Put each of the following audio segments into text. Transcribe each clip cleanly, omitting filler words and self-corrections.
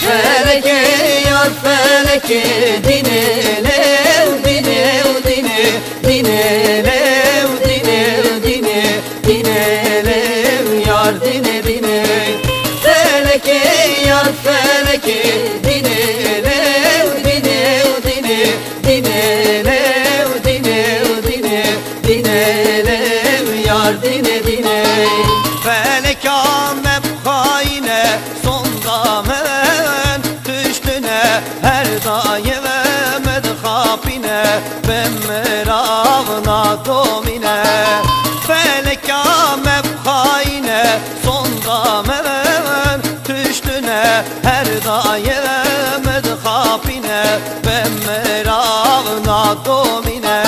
feleke yar feleke dinelev dinev dine dinelev dinev dine dinelev yar dine dine feleke yar feleke dinelev dinev dine dinelev dinev dine dinelev yar dine dine felek amep haine sonda men tüştüne her daim medhapine ben meravna domine felek amep haine sonda men tüştüne her daim medhapine ben meravna domine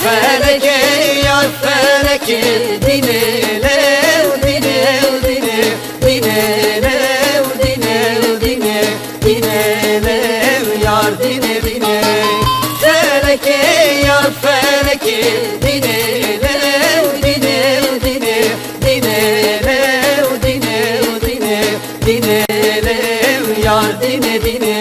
feleke yar feleke dinelev dinev dine dinelev dinev dine dinelev yar dine dine feleke yar feleke dinelev dinev dine dinelev dinev dine dinelev yar dine dine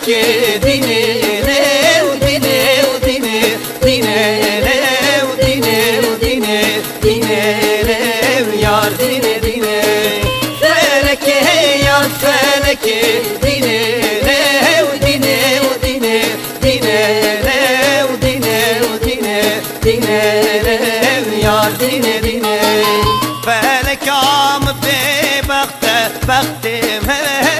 felek dinine dine dine dinele dine dine dinele yar dine dine felek yar felek dinele dine dine dinele dine dine dinele yar dine dine felek am be bakte baktim hemen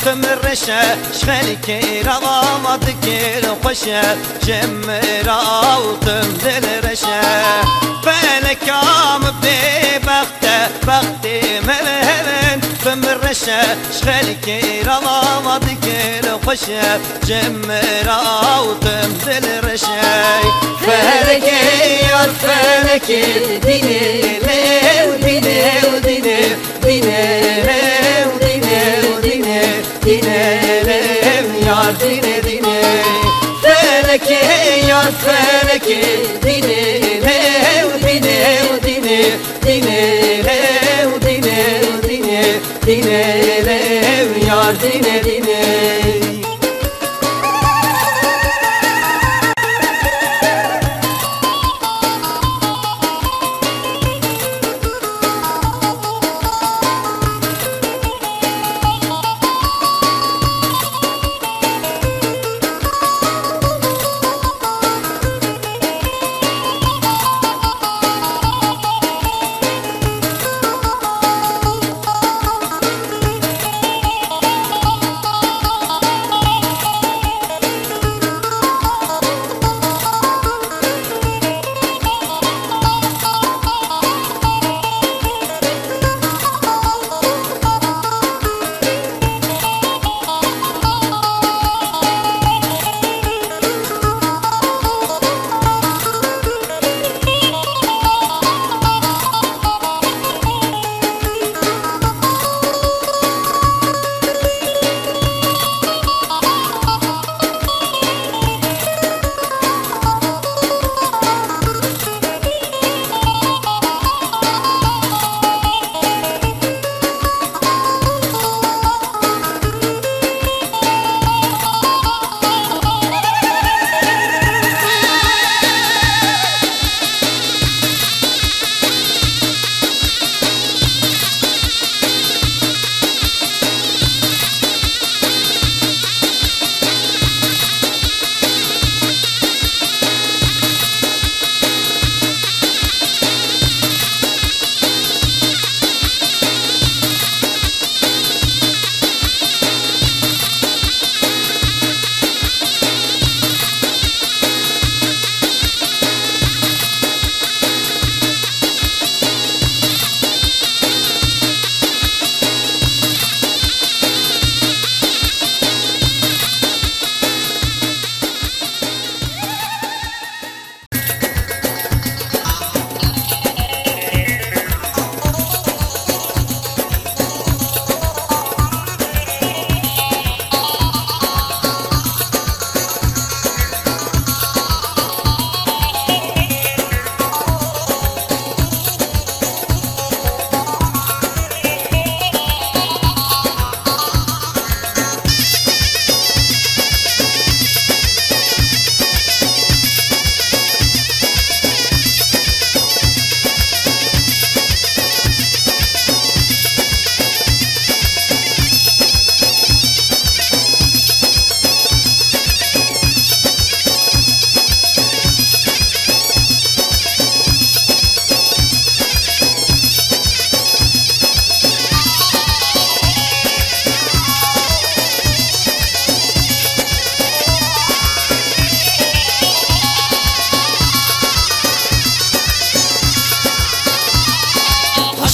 تمرشة شخلك رغم ذكر خوشة جمرة وتمدل رشة فلك عم ببختة بختي ملهلن تمرشة شخلك رغم ذكر خوشة جمرة وتمدل رشة فلك يا فلك ديني ليه وديني وديني ديني ليه وديني وديني dinelim yar dine dine felek yar felek dinele dine dine dinele dine dine dinelim yar dine dine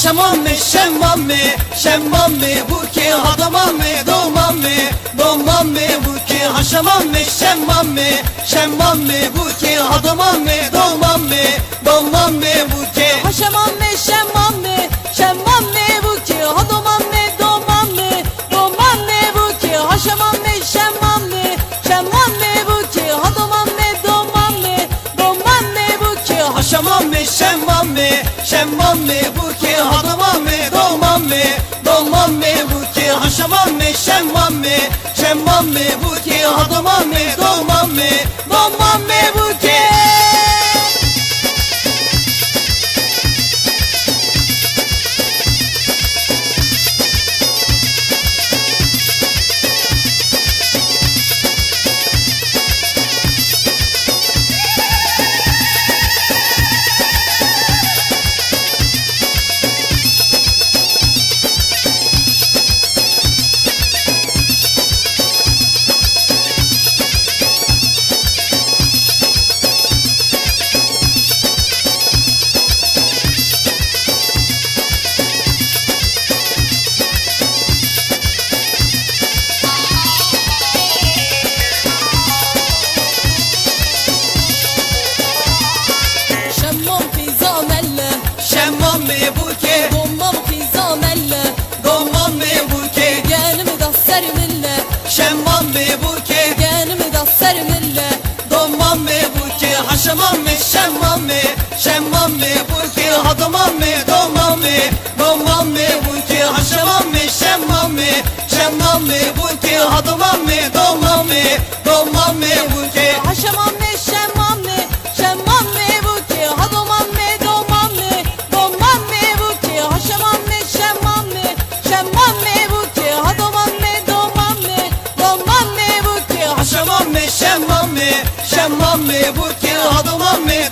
Şemammi, şemammi, şemammi bu ki hadamammi, dolmammi, dolmammi bu ki haşamammi, şemammi, şemammi bu ki hadamammi, dolmammi, dolmammi bu ki haşamammi, şemammi, şemammi bu ki hadamammi, dolmammi, dolmammi bu ki haşamammi, şemammi, şemammi bu ki hadamammi, dolmammi, dolmammi bu ki haşamammi, şemammi, şemammi bu ki hadamammi, dolmammi, dolmammi bu ki haşamammi, şemammi, شمام می بو که هدمان می دومان می بو که شمام می بو که دومام خیزا مله دومان می بو که گنم دا سر مله شمام می بو که گنم دا سر مله دومان می بو که هشمان می شمام می بو که هدمان می دومان می بو که هشمان می شمام می بو که هدمان می دومان می بو که حشمان می شمان می بو که هدومان می دومان می بو که حشمان می شمان می بو که هدومان می دومان می بو که هشمان می شمام می بو که هدمان می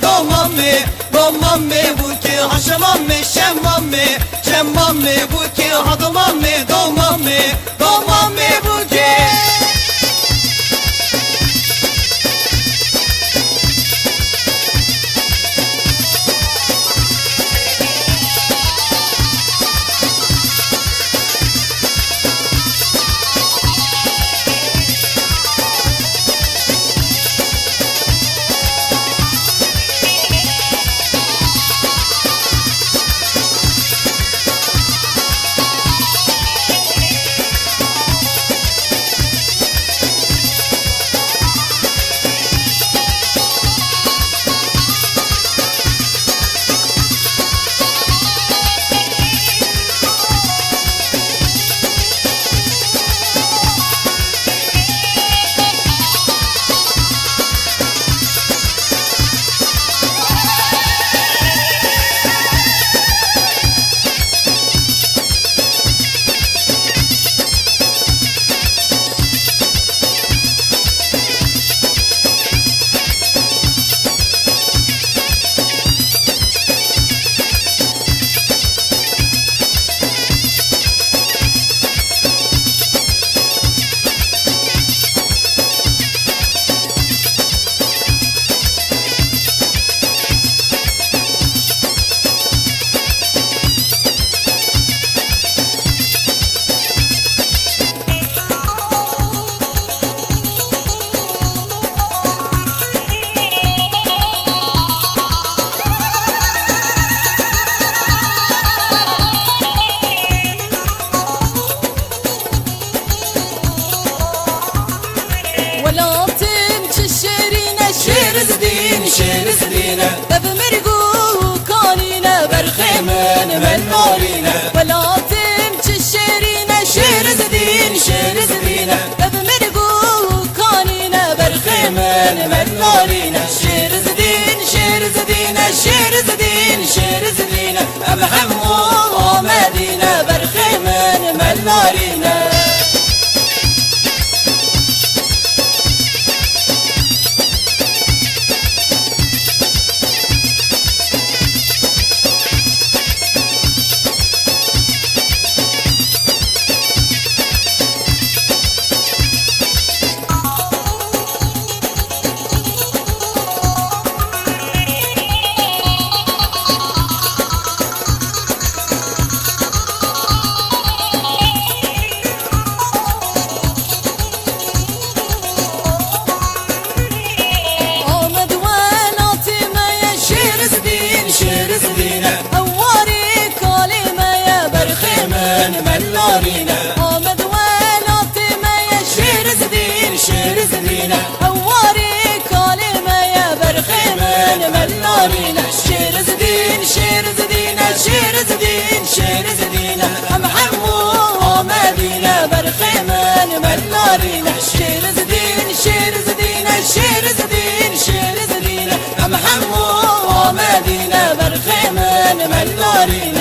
دومان می بو که هشمان می شمام می بو که هدمان می دومان می بو که شیر زدينه بمرقو كانينا برخيمن من نورينه ولا تمشي الشيرينة شیر زدينه بمرقو كانينا برخيمن من نورينه شیر زدينه أبهمو مدينة برخيمن من نورينه آمد ولات ما شیر زدينه هواري كلمة يا برخيمن من نارينا شیر زدينه هم حمو مدينة برخيمن من نارينا شير زدين شير زدين شير زدين شير زدين محمود ومدينة برخيمن من نارينا